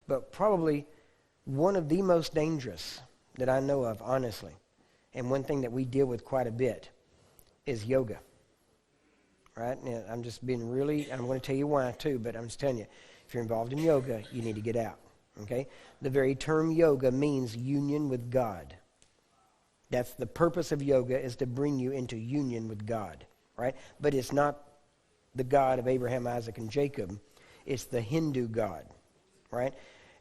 but probably one of the most dangerous that I know of, honestly, and one thing that we deal with quite a bit is yoga. Right? Now, I'm just being really, I'm going to tell you why too, but I'm just telling you, if you're involved in yoga, you need to get out. Okay? The very term yoga means union with God. That's the purpose of yoga, is to bring you into union with God. Right? But it's not the God of Abraham, Isaac, and Jacob. It's the Hindu God. Right?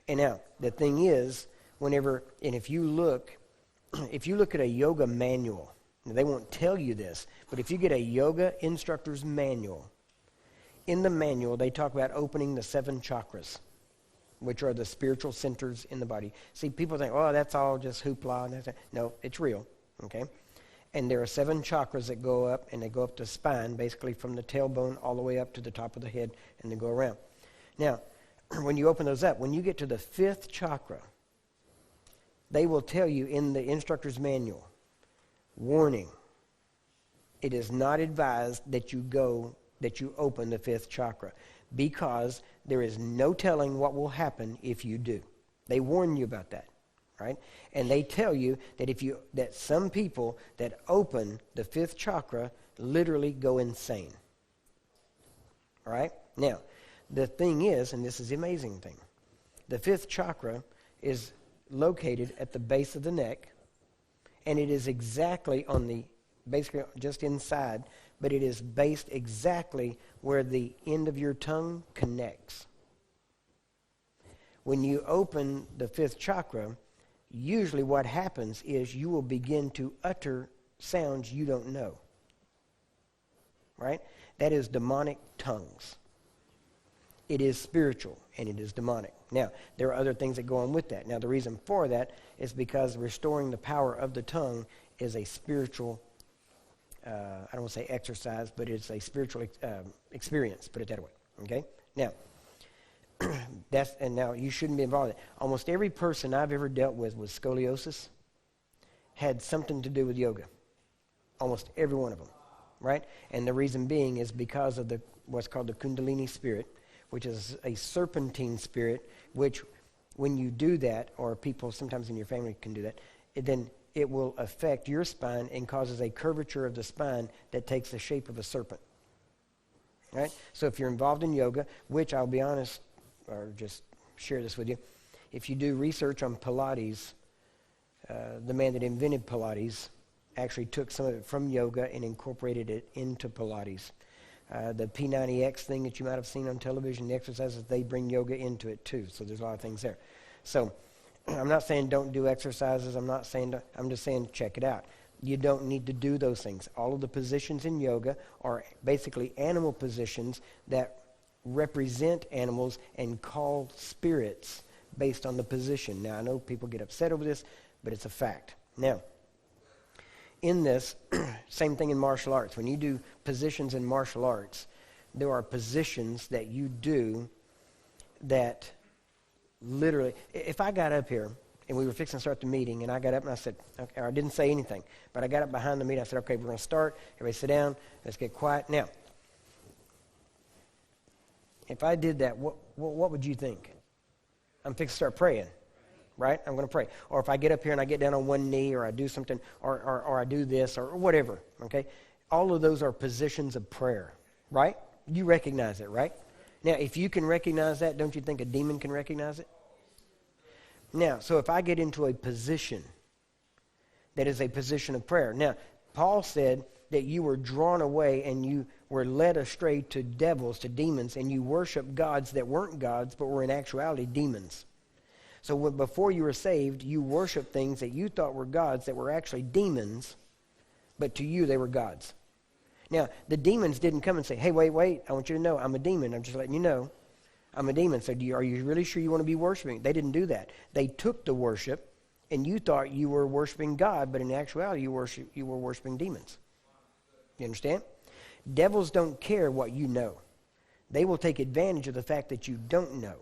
And now, the thing is, if you look at a yoga manual, now, they won't tell you this, but if you get a yoga instructor's manual, in the manual they talk about opening the 7 chakras, which are the spiritual centers in the body. See, people think, oh, that's all just hoopla. No, it's real, okay? And there are 7 chakras that go up, and they go up the spine, basically from the tailbone all the way up to the top of the head, and then go around. Now, when you open those up, when you get to the 5th chakra, they will tell you in the instructor's manual, warning, it is not advised that you open the 5th chakra, because there is no telling what will happen if you do. They warn you about that, right? And they tell you that some people that open the 5th chakra literally go insane. All right? Now, the thing is, and this is the amazing thing, the 5th chakra is located at the base of the neck, and it is exactly basically just inside, but it is based exactly where the end of your tongue connects. When you open the 5th chakra, usually what happens is you will begin to utter sounds you don't know. Right? That is demonic tongues. It is spiritual, and it is demonic. Now, there are other things that go on with that. Now, the reason for that is because restoring the power of the tongue is a spiritual, I don't want to say exercise, but it's a spiritual experience, put it that way. Okay? Now, now you shouldn't be involved in it. Almost every person I've ever dealt with scoliosis had something to do with yoga. Almost every one of them. Right? And the reason being is because of what's called the Kundalini spirit, which is a serpentine spirit, which when you do that, or people sometimes in your family can do that, then it will affect your spine and causes a curvature of the spine that takes the shape of a serpent. Right? So if you're involved in yoga, which I'll be honest, or just share this with you, if you do research on Pilates, the man that invented Pilates actually took some of it from yoga and incorporated it into Pilates. The P90X thing that you might have seen on television, the exercises, they bring yoga into it too. So there's a lot of things there. So I'm not saying don't do exercises. I'm just saying check it out. You don't need to do those things. All of the positions in yoga are basically animal positions that represent animals and call spirits based on the position. Now, I know people get upset over this, but it's a fact. Now, in this, same thing in martial arts. When you do positions in martial arts, there are positions that you do that literally, if I got up here and we were fixing to start the meeting and I got up and I said, okay, or I didn't say anything, but I got up behind the meeting, I said, okay, we're going to start. Everybody sit down. Let's get quiet. Now, if I did that, what would you think? I'm fixing to start praying. Right? I'm going to pray. Or if I get up here and I get down on one knee, or I do something, or I do this, or whatever, okay? All of those are positions of prayer, right? You recognize it, right? Now, if you can recognize that, don't you think a demon can recognize it? Now, so if I get into a position that is a position of prayer. Now, Paul said that you were drawn away and you were led astray to devils, to demons, and you worship gods that weren't gods, but were in actuality demons. So before you were saved, you worshiped things that you thought were gods that were actually demons, but to you they were gods. Now, the demons didn't come and say, hey, wait, I want you to know I'm a demon. I'm just letting you know I'm a demon. So are you really sure you want to be worshiping? They didn't do that. They took the worship, and you thought you were worshiping God, but in actuality you were worshiping demons. You understand? Devils don't care what you know. They will take advantage of the fact that you don't know.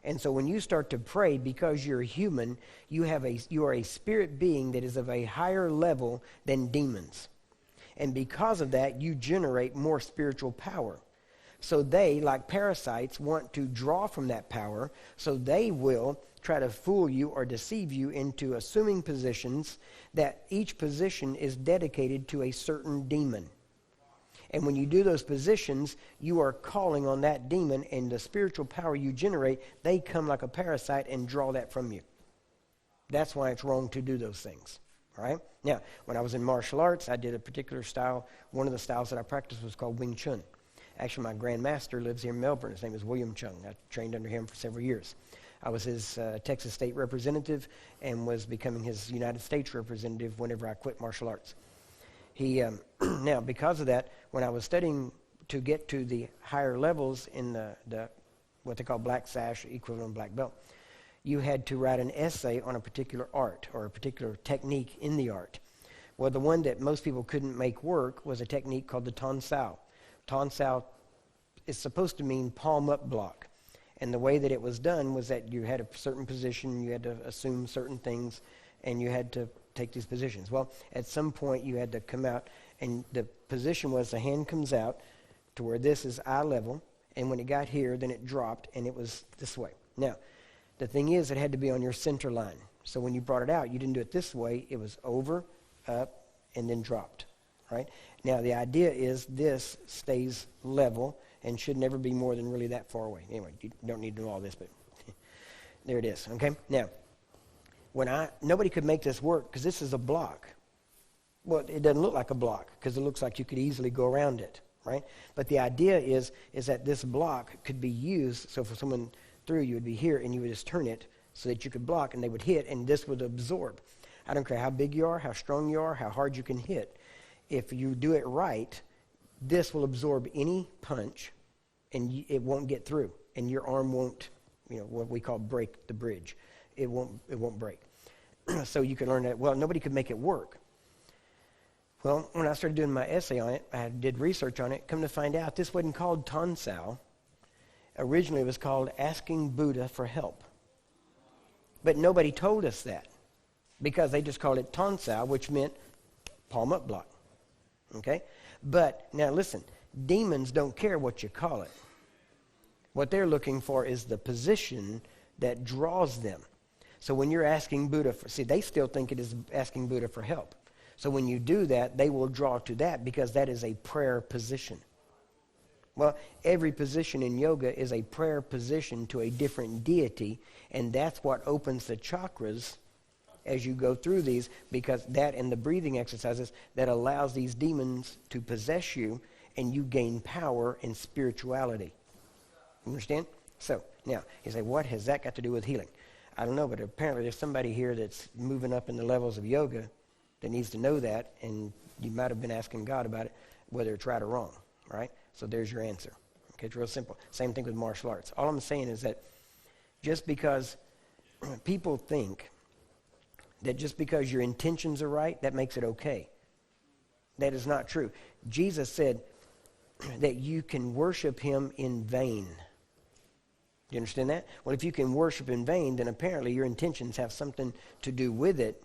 And so when you start to pray, because you're human, you are a spirit being that is of a higher level than demons. And because of that, you generate more spiritual power. So they, like parasites, want to draw from that power, so they will try to fool you or deceive you into assuming positions that each position is dedicated to a certain demon. And when you do those positions, you are calling on that demon, and the spiritual power you generate, they come like a parasite and draw that from you. That's why it's wrong to do those things. All right? Now, when I was in martial arts, I did a particular style. One of the styles that I practiced was called Wing Chun. Actually, my grandmaster lives here in Melbourne. His name is William Chung. I trained under him for several years. I was his Texas state representative and was becoming his United States representative whenever I quit martial arts. He now, because of that, when I was studying to get to the higher levels in the what they call black sash, equivalent black belt, you had to write an essay on a particular art or a particular technique in the art. Well, the one that most people couldn't make work was a technique called the Ton Sao. Ton Sao is supposed to mean palm up block. And the way that it was done was that you had a certain position, you had to assume certain things, and you had to take these positions. Well, at some point you had to come out, and the position was the hand comes out to where this is eye level, and when it got here, then it dropped, and it was this way. Now, the thing is, it had to be on your center line. So when you brought it out, you didn't do it this way. It was over, up, and then dropped, right? Now, the idea is this stays level and should never be more than really that far away. Anyway, you don't need to know all this, but there it is, okay? Now, nobody could make this work because this is a block. Well, it doesn't look like a block because it looks like you could easily go around it, right? But the idea is that this block could be used, so for someone through, you would be here and you would just turn it so that you could block and they would hit and this would absorb. I don't care how big you are, how strong you are, how hard you can hit. If you do it right, this will absorb any punch and it won't get through. And your arm won't, what we call break the bridge. It won't break. So you can learn that. Well, nobody could make it work. Well, when I started doing my essay on it, I did research on it. Come to find out, this wasn't called Ton Sao. Originally, it was called Asking Buddha for Help. But nobody told us that because they just called it Ton Sao, which meant palm up block. Okay? But now listen, demons don't care what you call it. What they're looking for is the position that draws them. So when you're asking Buddha they still think it is asking Buddha for help. So when you do that, they will draw to that because that is a prayer position. Well, every position in yoga is a prayer position to a different deity, and that's what opens the chakras as you go through these, because that and the breathing exercises that allows these demons to possess you, and you gain power and spirituality. You understand? So, now, you say, what has that got to do with healing? I don't know, but apparently there's somebody here that's moving up in the levels of yoga that needs to know that, and you might have been asking God about it, whether it's right or wrong, right? So there's your answer. Okay, it's real simple. Same thing with martial arts. All I'm saying is that just because people think that just because your intentions are right, that makes it okay. That is not true. Jesus said that you can worship him in vain. Do you understand that? Well, if you can worship in vain, then apparently your intentions have something to do with it,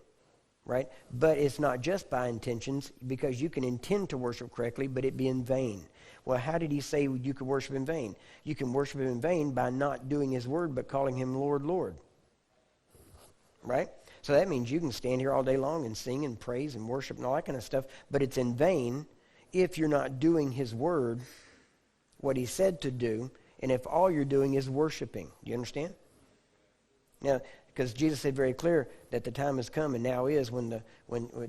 right? But it's not just by intentions, because you can intend to worship correctly, but it be in vain. Well, how did he say you could worship in vain? You can worship him in vain by not doing his word, but calling him Lord, Lord. Right? So that means you can stand here all day long and sing and praise and worship and all that kind of stuff, but it's in vain if you're not doing his word, what he said to do, and if all you're doing is worshiping. Do you understand? Now, because Jesus said very clear that the time has come and now is when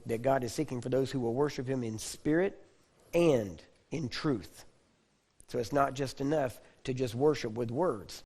that God is seeking for those who will worship him in spirit and in truth. So it's not just enough to just worship with words.